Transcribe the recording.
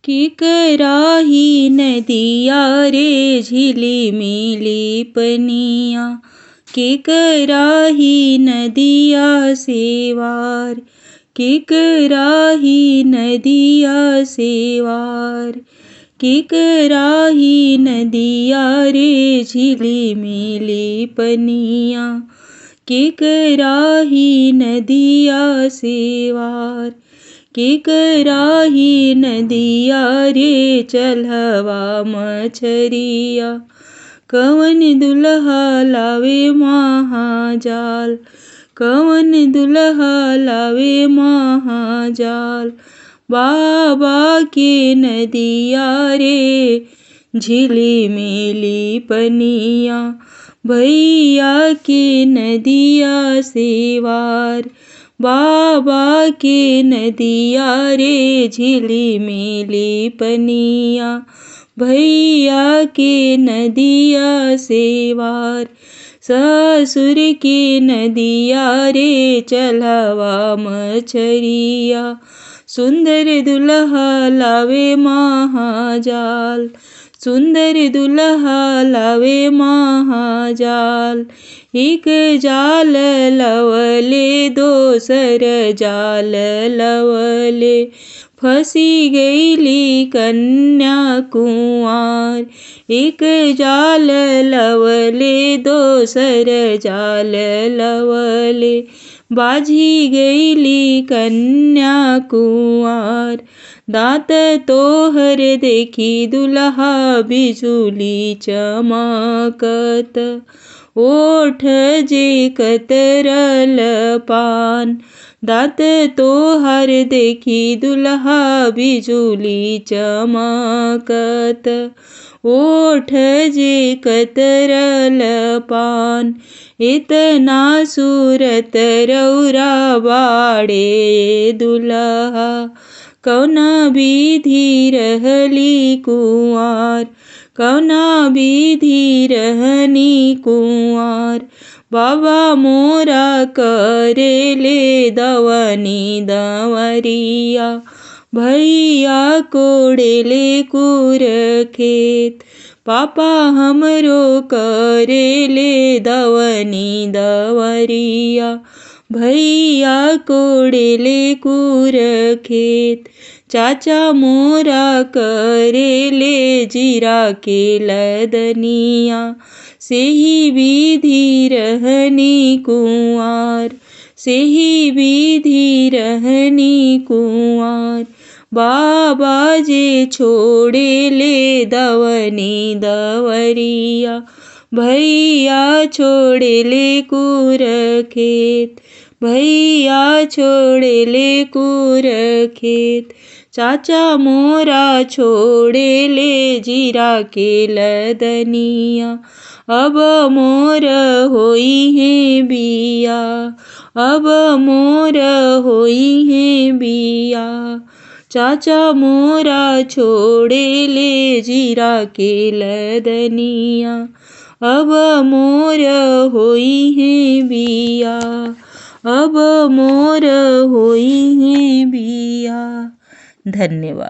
की कराही नदिया रे झिलिमिली पनिया, की कराही नदिया सेवार, की कराही नदिया सेवार, की कराही नदिया रे झिलिमिली पनिया, की कराही नदिया सेवार, की कराही नदिया रे चलवा मछरिया, कवन दुल्हा लावे महाजाल, कवन दुल्हा लावे महाजाल, बाबा के नदिया रे झिलिमिली पनिया, भैया के नदिया सेवार, बाबा के नदिया रे झिलिमिली पनिया, भैया के नदिया सेवार, ससुर की नदिया रे चलवा मछरिया, सुंदर दुल्हा लावे महाजाल, सुंदर दुल्हा लावे महाजाल, एक जाल लवले दोसर जाल लवले, फंसी गईली कन्या कुंवार, एक जाल लवले दोसर जाल लवले, बाझी गईली कन्या कुंवार, दांत तोहर देखी दुल्हा बिजुली चमकत, ओठ जे कतरल पान, दांत तोहर देखी दुल्हा बिजुली चमकत, ओठ जे कतरल पान, इतना सूरत रौरा बाड़े दुल्हा, कौना विधि रहली कुंवार, कौना विधि रहनी कुंवार, बाबा मोरा करेले दवनी दवरिया, भैया कोड़ेले कुर खेत, पापा हमरो करेले दवनी दवरिया, भैया कोड़ेले कुर खेत, चाचा मोरा करेले जीरा के लदनिया, सेही विधि रहनी कुंवार, सेही विधि रहनी कुंवार, बाबा जे छोड़ेले दवनी दवरिया, भैया छोड़ेले कुर खेत, भैया छोड़ेले कुर खेत, चाचा मोरा छोड़ेले जीरा के लदनिया, अब मोर होई है बिया, अब मोर होई है बिया, चाचा मोरा छोड़ेले जीरा के लदनिया, अब मोर होई है बिया, अब मोर होई है बिया। धन्यवाद।